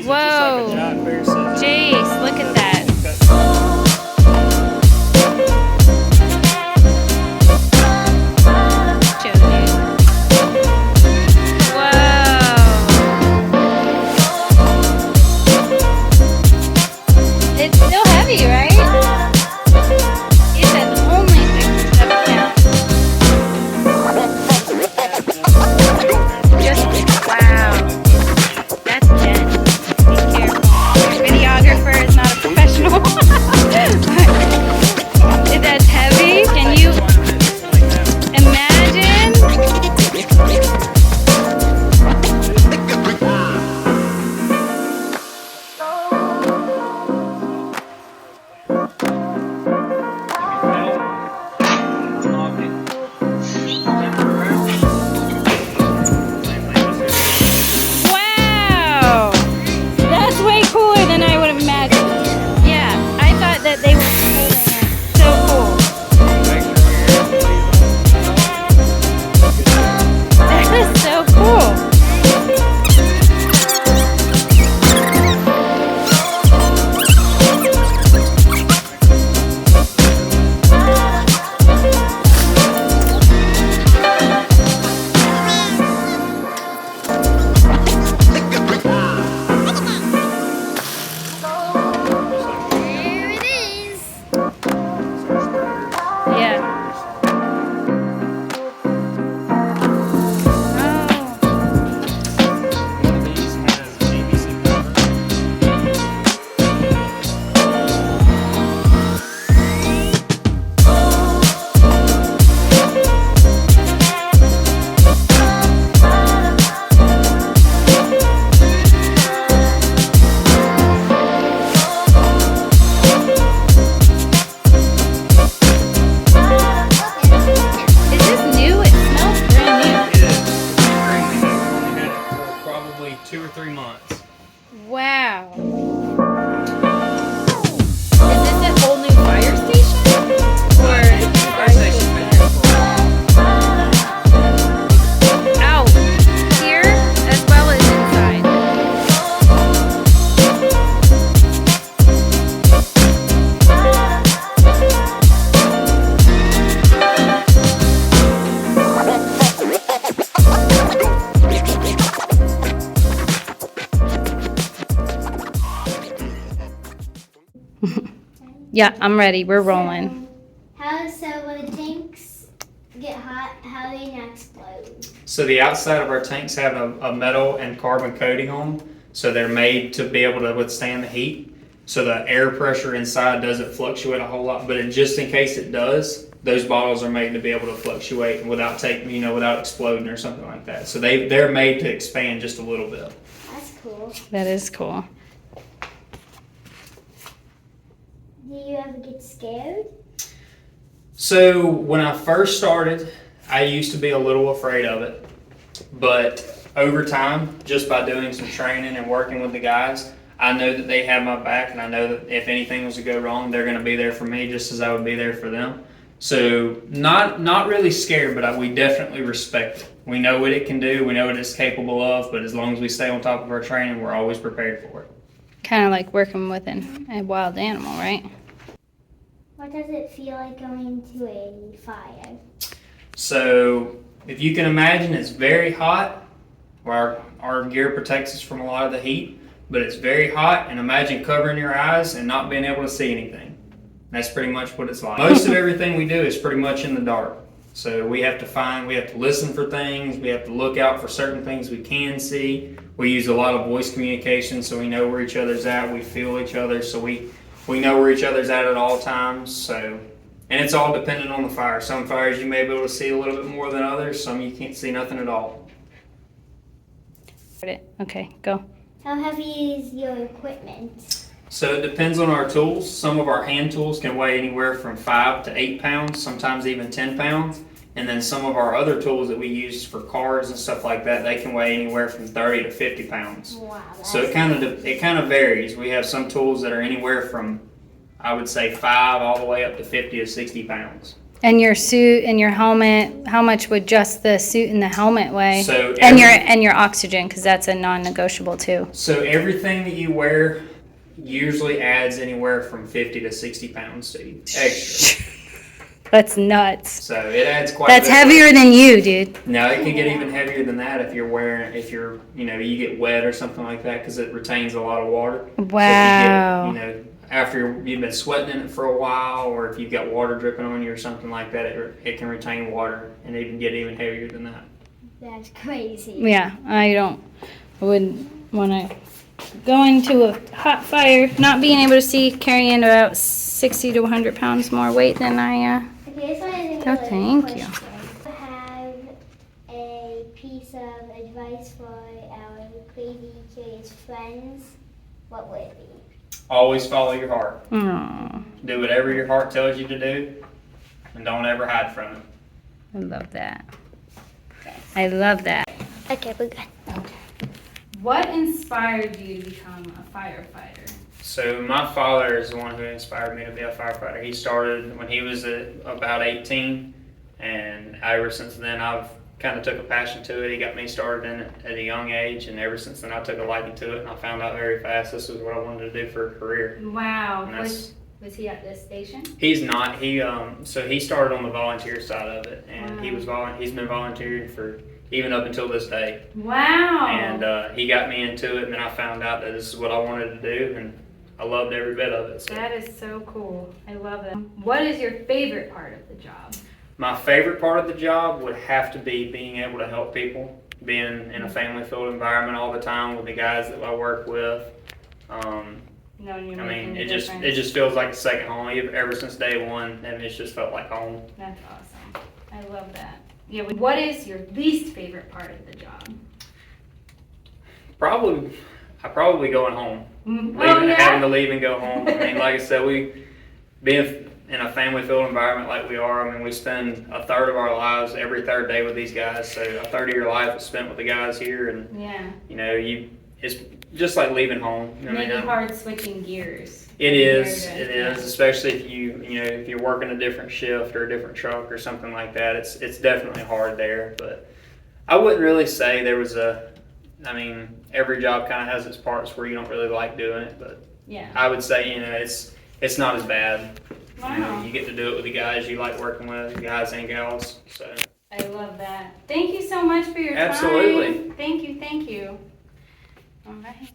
Whoa, Jace, look at that. Whoa. It's still heavy, right? It says only 6 or 7 pounds. Just, wow. That's dense. Be careful. Your videographer is not a professional. That's heavy. Can you imagine? Wow! That's way cooler than I would have imagined. Yeah, I thought that they were holding it. So cool. That is so cool. There it is. Yeah. Is this new? It smells brand new. It is. It's extremely new. We've had it for probably 2 or 3 months. Wow. Is this a whole new fire station? Or Fire station's been here for a while. out here as well as inside? Yeah, I'm ready. We're rolling. So when the tanks get hot, how do they not explode? So the outside of our tanks have a metal and carbon coating on them, so they're made to be able to withstand the heat. So the air pressure inside doesn't fluctuate a whole lot, but just in case it does, those bottles are made to be able to fluctuate without without exploding or something like that. So they're made to expand just a little bit. That's cool. That is cool. Do you ever get scared? So when I first started, I used to be a little afraid of it, but over time, just by doing some training and working with the guys, I know that they have my back, and I know that if anything was to go wrong, they're going to be there for me just as I would be there for them. So not really scared, but we definitely respect it. We know what it can do. We know what it's capable of. But as long as we stay on top of our training, we're always prepared for it. Kind of like working with a wild animal, right? What does it feel like going to a fire? So if you can imagine, it's very hot. Our gear protects us from a lot of the heat, but it's very hot. And imagine covering your eyes and not being able to see anything. That's pretty much what it's like. Most of everything we do is pretty much in the dark. So we have to listen for things. We have to look out for certain things we can see. We use a lot of voice communication, so we know where each other's at. We feel each other, so we know where each other's at all times. So, and it's all dependent on the fire. Some fires you may be able to see a little bit more than others. Some you can't see nothing at all. Okay, go. How heavy is your equipment? So it depends on our tools. Some of our hand tools can weigh anywhere from 5 to 8 pounds, sometimes even 10 pounds. And then some of our other tools that we use for cars and stuff like that, they can weigh anywhere from 30 to 50 pounds. Wow. So it kind of varies. We have some tools that are anywhere from, I would say, 5 all the way up to 50 to 60 pounds. And your suit and your helmet, how much would just the suit and the helmet weigh? So and your oxygen, because that's a non-negotiable too. So everything that you wear usually adds anywhere from 50 to 60 pounds to you extra. That's nuts. So it adds quite. That's a bit. heavier than you, dude. No, it can get even heavier than that if you get wet or something like that, because it retains a lot of water. Wow. So if you get, after you've been sweating in it for a while, or if you've got water dripping on you or something like that, it can retain water and it can get even heavier than that. That's crazy. Yeah, I wouldn't want to go into a hot fire, not being able to see, carrying about 60 to 100 pounds more weight than I. Okay, this one is Oh, thank you. I have a piece of advice for our crazy, curious friends. What would it be? Always follow your heart. Oh, Do whatever your heart tells you to do, and don't ever hide from it. I love that. I love that. Okay, we're good. What inspired you to become a firefighter? So my father is the one who inspired me to be a firefighter. He started when he was about 18, and ever since then I've kind of took a passion to it. He got me started in it at a young age, and ever since then I took a liking to it, and I found out very fast this was what I wanted to do for a career. Wow. Was he at this station? He's not. So he started on the volunteer side of it, and Wow. he's been volunteering for even up until this day. Wow. And he got me into it, and then I found out that this is what I wanted to do, and I loved every bit of it. So. That is so cool. I love it. What is your favorite part of the job? My favorite part of the job would have to be being able to help people, being in a family-filled environment all the time with the guys that I work with. It just feels like a second home. Ever since day one, and it's just felt like home. That's awesome. I love that. Yeah. What is your least favorite part of the job? Probably going home. Having to leave and go home. I mean, like I said, being in a family-filled environment like we are, I mean, we spend a third of our lives every third day with these guys. So a third of your life is spent with the guys here, and it's just like leaving home. Maybe hard switching gears. It is, especially if you're working a different shift or a different truck or something like that. It's definitely hard there, but I wouldn't really say there was every job kind of has its parts where you don't really like doing it, but I would say, it's not as bad. Wow. You get to do it with the guys you like working with, guys and gals, so. I love that. Thank you so much for your time. Absolutely. Thank you. All right.